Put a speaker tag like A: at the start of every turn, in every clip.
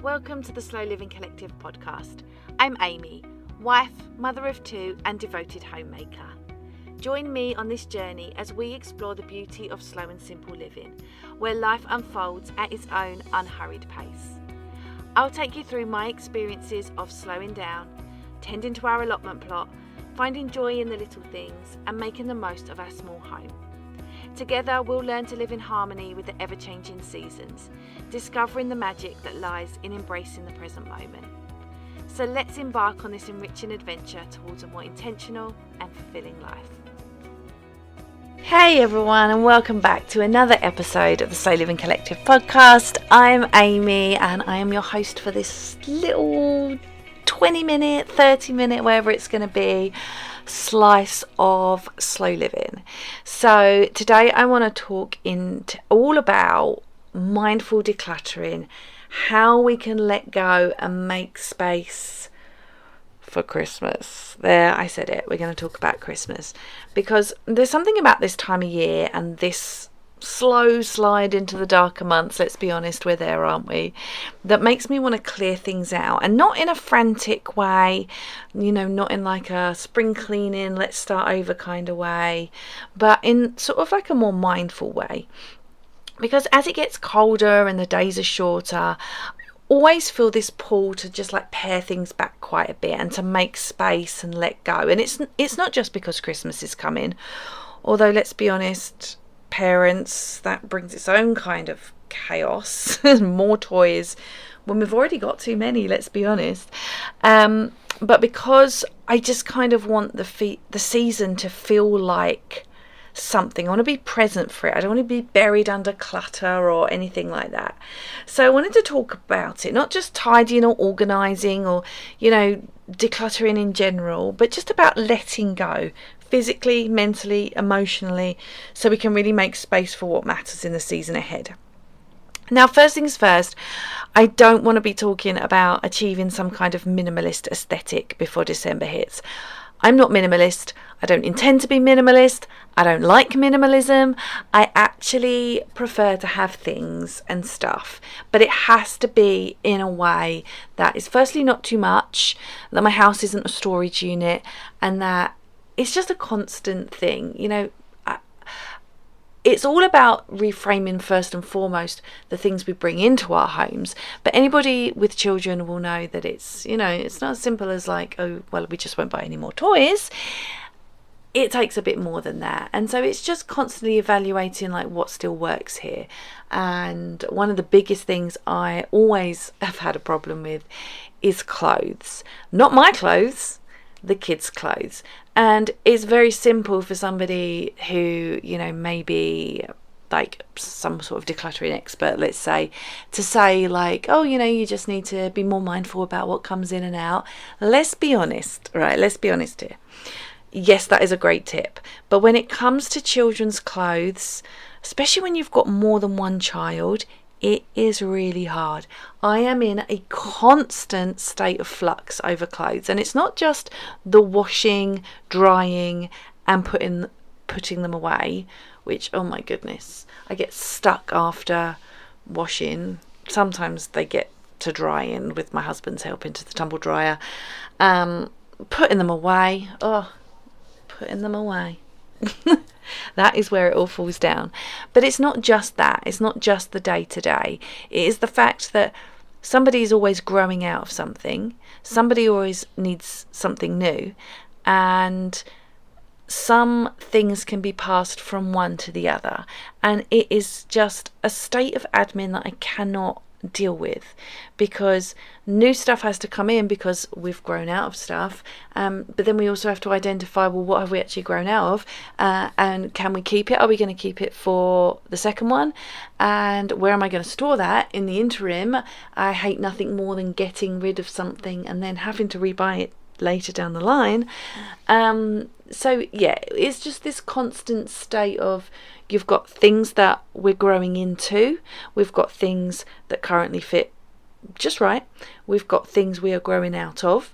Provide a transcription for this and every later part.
A: Welcome to the Slow Living Collective podcast. I'm Amy, wife, mother of two and devoted homemaker. Join me on this journey as we explore the beauty of slow and simple living, where life unfolds at its own unhurried pace. I'll take you through my experiences of slowing down, tending to our allotment plot, finding joy in the little things and making the most of our small home. Together we'll learn to live in harmony with the ever-changing seasons, discovering the magic that lies in embracing the present moment. So let's embark on this enriching adventure towards a more intentional and fulfilling life. Hey everyone, and welcome back to another episode of the Slow Living Collective podcast. I'm Amy and I am your host for this little 20-minute, 30-minute, wherever it's going to be, slice of slow living. So today I want to talk all about mindful decluttering, how we can let go and make space for Christmas. There, I said it. We're going to talk about Christmas because there's something about this time of year and this slow slide into the darker months, let's be honest, we're there, aren't we, that makes me want to clear things out, and not in a frantic way, not in like a spring cleaning, let's start over kind of way, but in sort of like a more mindful way. Because as it gets colder and the days are shorter, always feel this pull to just like pare things back quite a bit and to make space and let go. And it's not just because Christmas is coming, although let's be honest, parents, that brings its own kind of chaos. More toys when we've already got too many, let's be honest. But because I just kind of want the season to feel like something, I want to be present for it. I don't want to be buried under clutter or anything like that. So I wanted to talk about it, not just tidying or organising or decluttering in general, but just about letting go, physically, mentally, emotionally, so we can really make space for what matters in the season ahead. Now, first things first, I don't want to be talking about achieving some kind of minimalist aesthetic before December hits. I'm not minimalist. I don't intend to be minimalist. I don't like minimalism. I actually prefer to have things and stuff, but it has to be in a way that is firstly not too much, that my house isn't a storage unit, and that it's just a constant thing. It's all about reframing first and foremost the things we bring into our homes. But anybody with children will know that it's not as simple as like, oh, well, we just won't buy any more toys. It takes a bit more than that. And so it's just constantly evaluating like what still works here. And one of the biggest things I always have had a problem with is clothes. Not my clothes, the kids' clothes. And it's very simple for somebody who, maybe like some sort of decluttering expert, let's say, to say like, oh, you just need to be more mindful about what comes in and out. Let's be honest, right? Let's be honest here. Yes, that is a great tip. But when it comes to children's clothes, especially when you've got more than one child, it is really hard. I am in a constant state of flux over clothes. And it's not just the washing, drying and putting them away, which, oh my goodness, I get stuck after washing. Sometimes they get to drying with my husband's help into the tumble dryer. Putting them away. Putting them away. That is where it all falls down. But it's not just that. It's not just the day-to-day. It is the fact that somebody is always growing out of something. Somebody always needs something new. And some things can be passed from one to the other. And it is just a state of admin that I cannot deal with, because new stuff has to come in because we've grown out of stuff, but then we also have to identify, well, what have we actually grown out of, and can we keep it? Are we going to keep it for the second one? And where am I going to store that in the interim? I hate nothing more than getting rid of something and then having to rebuy it later down the line. So yeah, it's just this constant state of, you've got things that we're growing into, we've got things that currently fit just right, we've got things we are growing out of.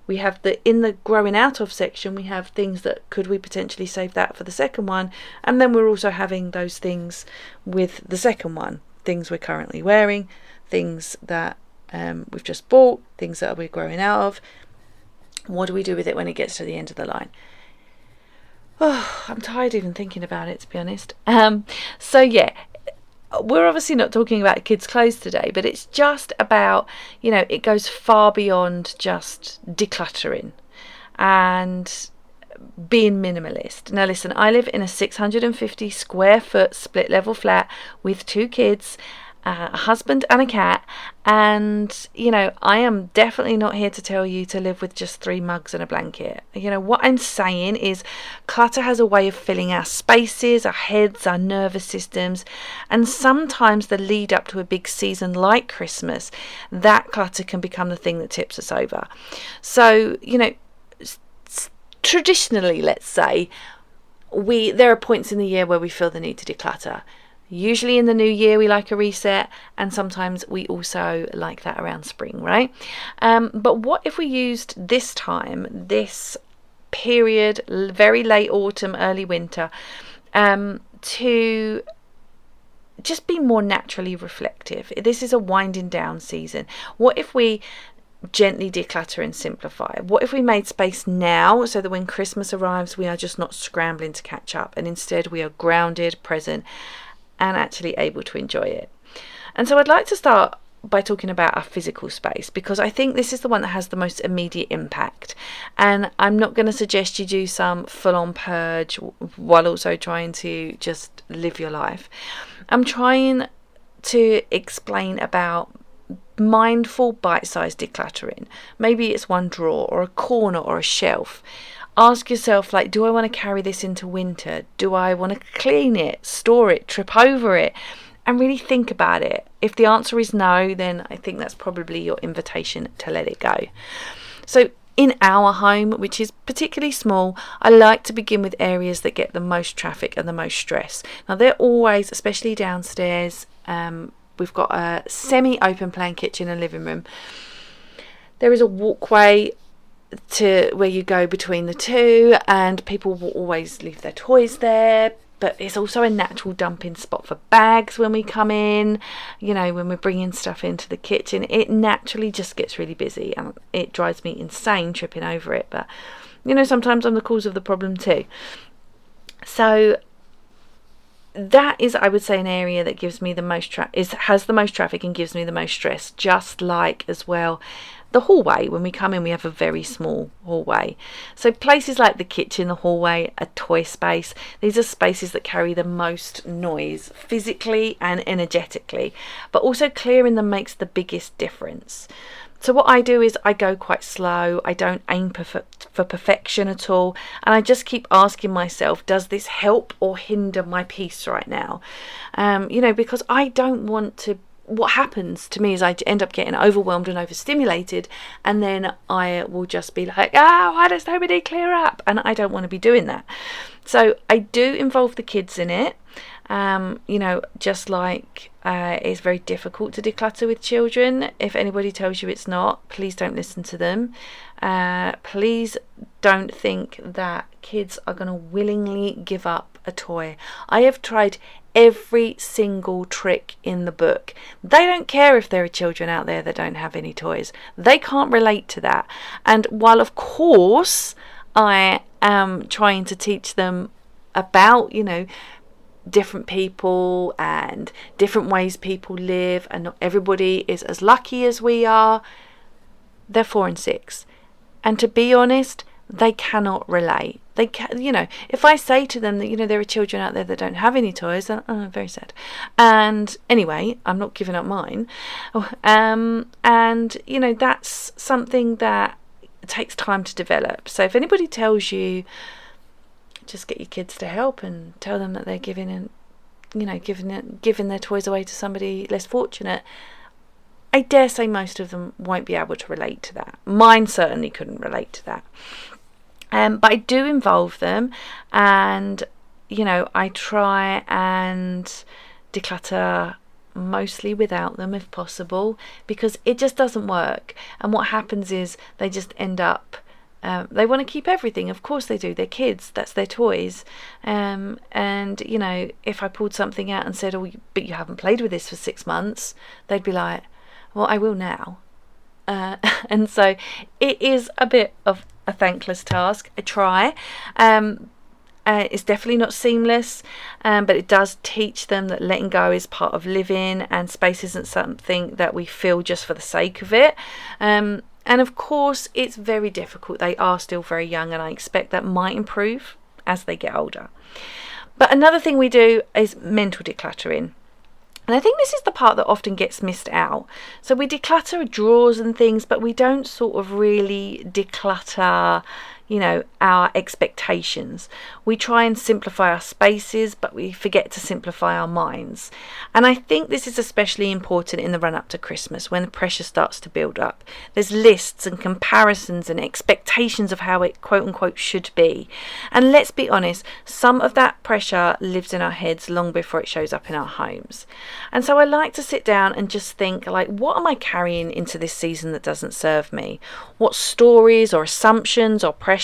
A: We have in the growing out of section, we have things that could we potentially save that for the second one, and then we're also having those things with the second one, things we're currently wearing, things that we've just bought, things that we're growing out of. What do we do with it when it gets to the end of the line? Oh, I'm tired even thinking about it, to be honest. So yeah, we're obviously not talking about kids' clothes today, but it's just about, it goes far beyond just decluttering and being minimalist. Now listen, I live in a 650 square foot split level flat with 2 kids, a husband and a cat, and I am definitely not here to tell you to live with just 3 mugs and a blanket. What I'm saying is clutter has a way of filling our spaces, our heads, our nervous systems, and sometimes the lead up to a big season like Christmas, that clutter can become the thing that tips us over. So traditionally, let's say, there are points in the year where we feel the need to declutter. Usually in the new year we like a reset, and sometimes we also like that around spring, right? But what if we used this period, very late autumn, early winter, to just be more naturally reflective? This is a winding down season. What if we gently declutter and simplify? What if we made space now so that when Christmas arrives we are just not scrambling to catch up, and instead we are grounded, present, and actually able to enjoy it? And so I'd like to start by talking about our physical space, because I think this is the one that has the most immediate impact. And I'm not going to suggest you do some full-on purge while also trying to just live your life. I'm trying to explain about mindful bite-sized decluttering. Maybe it's one drawer or a corner or a shelf. Ask yourself, do I want to carry this into winter? Do I want to clean it, store it, trip over it? And really think about it. If the answer is no, then I think that's probably your invitation to let it go. So in our home, which is particularly small, I like to begin with areas that get the most traffic and the most stress. Now they're always, especially downstairs, we've got a semi-open plan kitchen and living room. There is a walkway to where you go between the two, and people will always leave their toys there. But it's also a natural dumping spot for bags when we come in. When we're bringing stuff into the kitchen, it naturally just gets really busy, and it drives me insane tripping over it. But sometimes I'm the cause of the problem too. So that is, I would say, an area that gives me the most has the most traffic and gives me the most stress. Just like as well the hallway. When we come in, we have a very small hallway. So places like the kitchen, the hallway, a toy space, these are spaces that carry the most noise physically and energetically, but also clearing them makes the biggest difference. So what I do is I go quite slow. I don't aim for perfection at all. And I just keep asking myself, does this help or hinder my peace right now? Because I don't want to. What happens to me is I end up getting overwhelmed and overstimulated, and then I will just be like, why does nobody clear up? And I don't want to be doing that. So I do involve the kids in it. Just like it's very difficult to declutter with children. If anybody tells you it's not, please don't listen to them. Please don't think that kids are going to willingly give up a toy. I have tried every single trick in the book. They don't care if there are children out there that don't have any toys. They can't relate to that. And while of course I am trying to teach them about, different people and different ways people live, and not everybody is as lucky as we are, they're 4 and 6. And to be honest, they cannot relate. They can, if I say to them that, there are children out there that don't have any toys, then, very sad. And anyway, I'm not giving up mine. And, that's something that takes time to develop. So if anybody tells you, just get your kids to help and tell them that they're giving their toys away to somebody less fortunate, I dare say most of them won't be able to relate to that. Mine certainly couldn't relate to that. But I do involve them, and I try and declutter mostly without them if possible, because it just doesn't work. And what happens is they just end up they want to keep everything. Of course they do. They're kids. That's their toys. And if I pulled something out and said, but you haven't played with this for 6 months, they'd be like, well, I will now. And so it is a bit of a thankless task. I try. It's definitely not seamless, but it does teach them that letting go is part of living, and space isn't something that we fill just for the sake of it. And of course, it's very difficult. They are still very young, and I expect that might improve as they get older. But another thing we do is mental decluttering. And I think this is the part that often gets missed out. So we declutter drawers and things, but we don't sort of really declutter, our expectations. We try and simplify our spaces, but we forget to simplify our minds. And I think this is especially important in the run up to Christmas, when the pressure starts to build up. There's lists and comparisons and expectations of how it quote unquote should be. And let's be honest, some of that pressure lives in our heads long before it shows up in our homes. And so I like to sit down and just think, like, what am I carrying into this season that doesn't serve me? What stories or assumptions or pressures?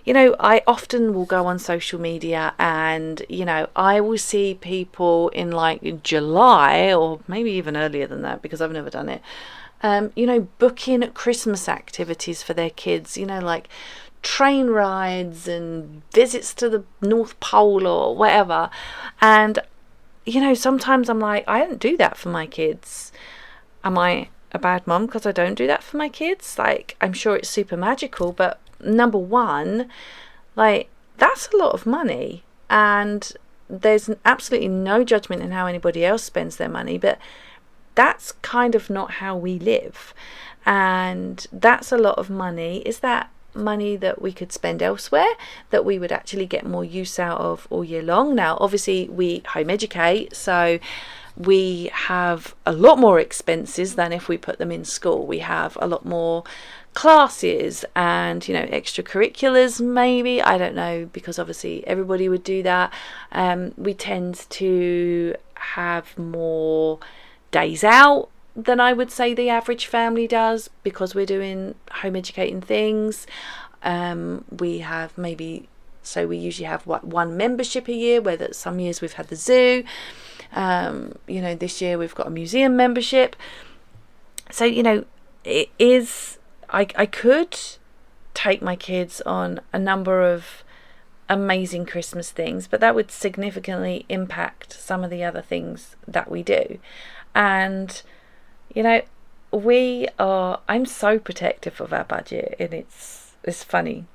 A: I often will go on social media, and I will see people in July, or maybe even earlier than that, because I've never done it, booking Christmas activities for their kids, like train rides and visits to the North Pole or whatever. And sometimes I'm like, I don't do that for my kids. Am I a bad mom because I don't do that for my kids? Like, I'm sure it's super magical, but number one, that's a lot of money, and there's absolutely no judgment in how anybody else spends their money, but that's kind of not how we live. And that's a lot of money. Is that money that we could spend elsewhere, that we would actually get more use out of all year long? Now, obviously, we home educate, so we have a lot more expenses than if we put them in school. We have a lot more classes and extracurriculars, maybe, I don't know, because obviously everybody would do that. We tend to have more days out than I would say the average family does, because we're doing home educating things. We have we usually have one membership a year, where some years we've had the zoo. This year we've got a museum membership. So it is, I could take my kids on a number of amazing Christmas things, but that would significantly impact some of the other things that we do. And I'm so protective of our budget, and it's funny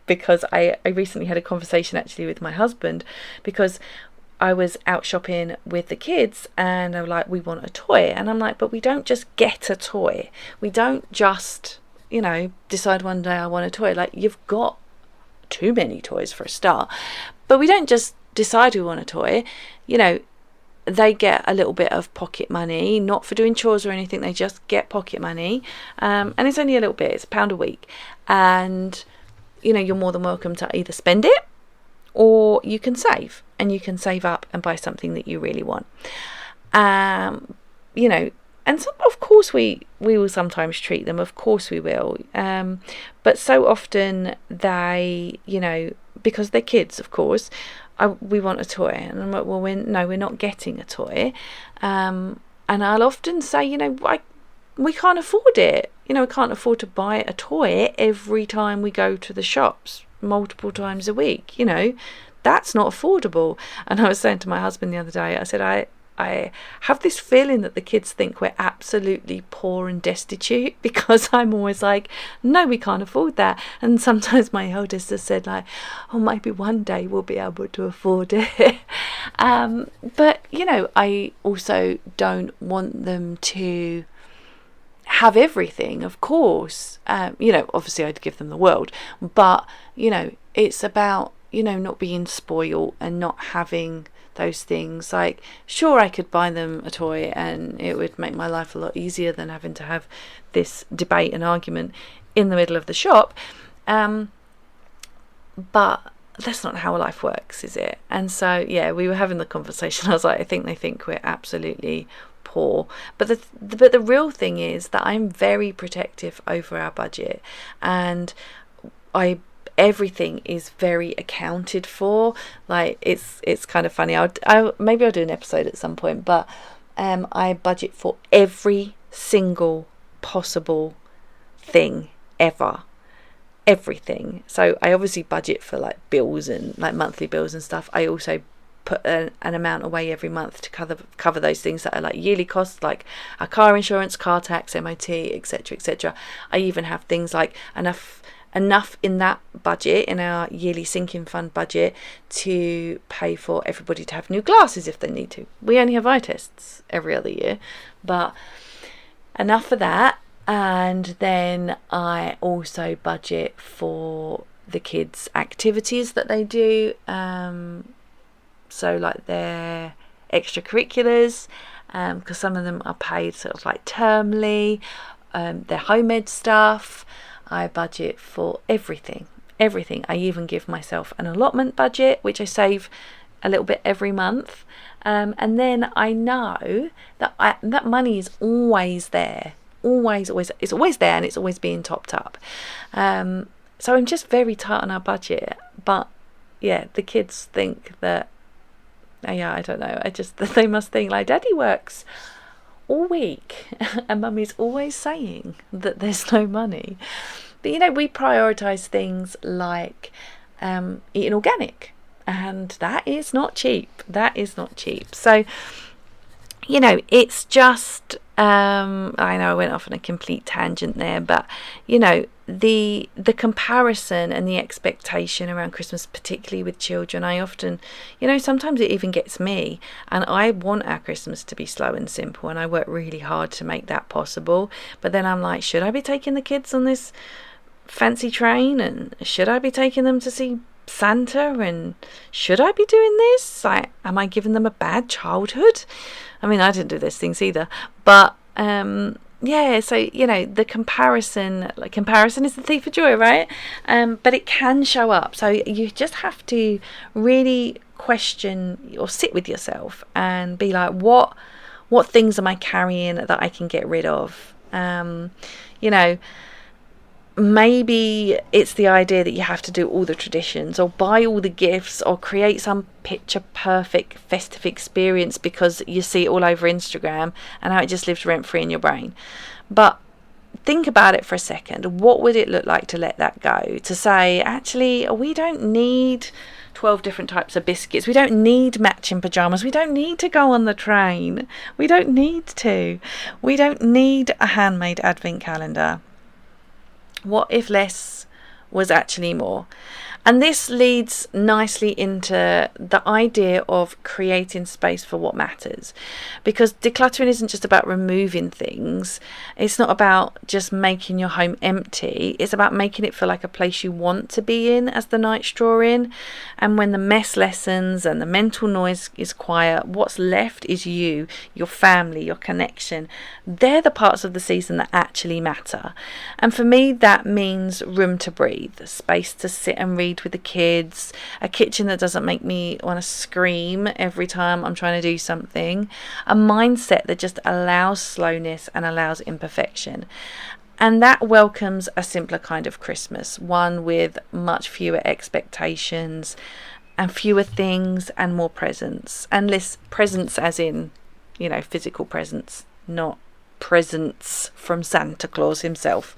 A: because I recently had a conversation actually with my husband, because I was out shopping with the kids, and they were like, we want a toy. And I'm like, but we don't just get a toy. We don't just, decide one day I want a toy. Like, you've got too many toys for a start. But we don't just decide we want a toy. They get a little bit of pocket money, not for doing chores or anything. They just get pocket money. And it's only a little bit. It's £1 a week. And, you're more than welcome to either spend it, or you can save, and you can save up and buy something that you really want. And of course we will sometimes treat them, of course we will. But so often they, because they're kids, of course, we want a toy. And I'm like, well, we're not getting a toy. And I'll often say, we can't afford it. We can't afford to buy a toy every time we go to the shops multiple times a week. That's not affordable. And I was saying to my husband the other day, I said, I have this feeling that the kids think we're absolutely poor and destitute, because I'm always like, no, we can't afford that. And sometimes my eldest has said, like, oh, maybe one day we'll be able to afford it. But I also don't want them to have everything, of course. Obviously I'd give them the world, but it's about not being spoiled and not having those things. Like, sure, I could buy them a toy and it would make my life a lot easier than having to have this debate and argument in the middle of the shop, but that's not how life works, is it? And so we were having the conversation. I was like, I think they think we're absolutely poor, but the real thing is that I'm very protective over our budget, and everything is very accounted for. Like, it's kind of funny. Maybe I'll do an episode at some point, but I budget for every single possible thing ever. Everything. So I obviously budget for like bills and like monthly bills and stuff. I also put an amount away every month to cover those things that are like yearly costs, like a car insurance, car tax, MOT, etc., etc. I even have things like enough in that budget, in our yearly sinking fund budget, to pay for everybody to have new glasses if they need to. We only have eye tests every other year, but enough for that. And then I also budget for the kids' activities that they do, so like their extracurriculars, because some of them are paid sort of like termly, their home ed stuff. I budget for everything. I even give myself an allotment budget, which I save a little bit every month, and then I know that that money is always there. It's always there, and it's always being topped up. So I'm just very tight on our budget, but yeah, the kids think that, yeah, I don't know, they must think like Daddy works all week and Mummy's always saying that there's no money. But we prioritise things like eating organic, and that is not cheap. So it's just I know I went off on a complete tangent there, but the comparison and the expectation around Christmas, particularly with children, I often, sometimes it even gets me, and I want our Christmas to be slow and simple, and I work really hard to make that possible. But then I'm like, should I be taking the kids on this fancy train, and should I be taking them to see Santa, and should I be doing this? Like, am I giving them a bad childhood? I mean, I didn't do those things either, but yeah, so the comparison is the thief of joy, right? But it can show up, so you just have to really question or sit with yourself and be like, what things am I carrying that I can get rid of? Maybe it's the idea that you have to do all the traditions or buy all the gifts or create some picture perfect festive experience because you see it all over Instagram and how it just lives rent free in your brain. But think about it for a second. What would it look like to let that go? To say, actually, we don't need 12 different types of biscuits. We don't need matching pajamas. We don't need to go on the train. We don't need to. We don't need a handmade advent calendar. What if less was actually more? And this leads nicely into the idea of creating space for what matters, because decluttering isn't just about removing things. It's not about just making your home empty. It's about making it feel like a place you want to be in as the nights draw in. And when the mess lessens and the mental noise is quiet, what's left is you, your family, your connection. They're the parts of the season that actually matter. And for me, that means room to breathe, space to sit and read with the kids, a kitchen that doesn't make me want to scream every time I'm trying to do something, a mindset that just allows slowness and allows imperfection. And that welcomes a simpler kind of Christmas, one with much fewer expectations and fewer things and more presents. And less presents as in, physical presents, not presents from Santa Claus himself.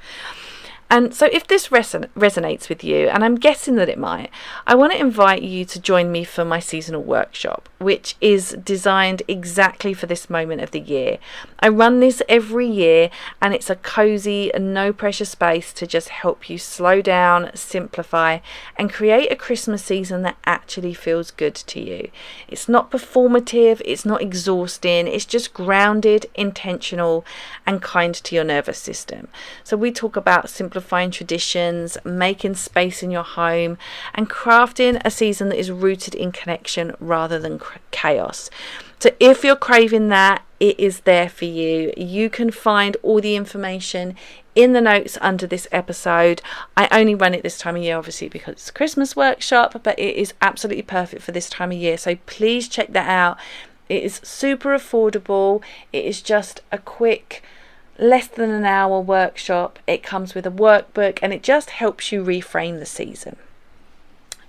A: And so if this resonates with you, and I'm guessing that it might, I want to invite you to join me for my seasonal workshop, which is designed exactly for this moment of the year. I run this every year, and it's a cozy and no pressure space to just help you slow down, simplify, and create a Christmas season that actually feels good to you. It's not performative, it's not exhausting, it's just grounded, intentional, and kind to your nervous system. So we talk about simplifying traditions, making space in your home, and crafting a season that is rooted in connection rather than chaos. So if you're craving that, it is there for you. You can find all the information in the notes under this episode. I only run it this time of year, obviously, because it's a Christmas workshop, but it is absolutely perfect for this time of year. So please check that out. It is super affordable. It is just a quick, less than an hour workshop. It comes with a workbook, and it just helps you reframe the season.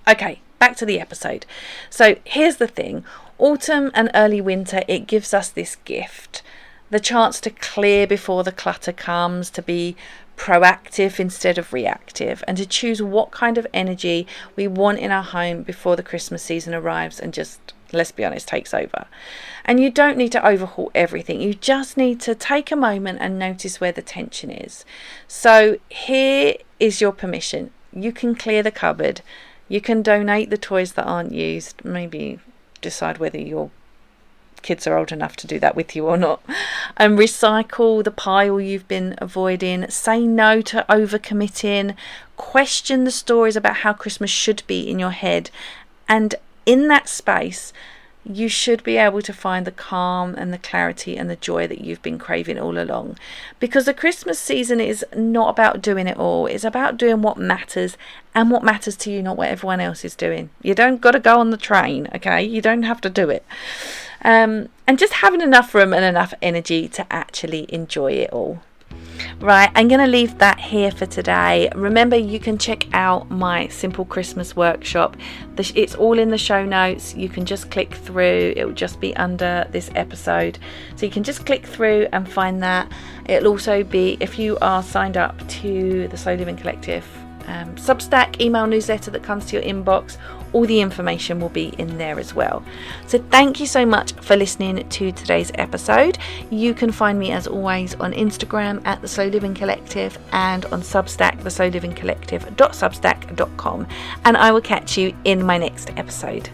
A: Okay, back to the episode. So here's the thing. Autumn and early winter, it gives us this gift the chance to clear before the clutter comes, to be proactive instead of reactive, and to choose what kind of energy we want in our home before the Christmas season arrives and just, let's be honest, takes over. And you don't need to overhaul everything. You just need to take a moment and notice where the tension is. So here is your permission. You can clear the cupboard. You can donate the toys that aren't used. Maybe decide whether your kids are old enough to do that with you or not. And recycle the pile you've been avoiding. Say no to overcommitting. Question the stories about how Christmas should be in your head. And in that space, you should be able to find the calm and the clarity and the joy that you've been craving all along. Because the Christmas season is not about doing it all. It's about doing what matters, and what matters to you, not what everyone else is doing. You don't got to go on the train, okay? You don't have to do it. And just having enough room and enough energy to actually enjoy it all. Right, I'm going to leave that here for today. Remember, you can check out my Simple Christmas workshop. It's all in the show notes. You can just click through. It will just be under this episode. So you can just click through and find that. It'll also be, if you are signed up to the Slow Living Collective Substack email newsletter that comes to your inbox, all the information will be in there as well. So thank you so much for listening to today's episode. You can find me as always on Instagram at the Slow Living Collective and on Substack, theslowlivingcollective.substack.com, and I will catch you in my next episode.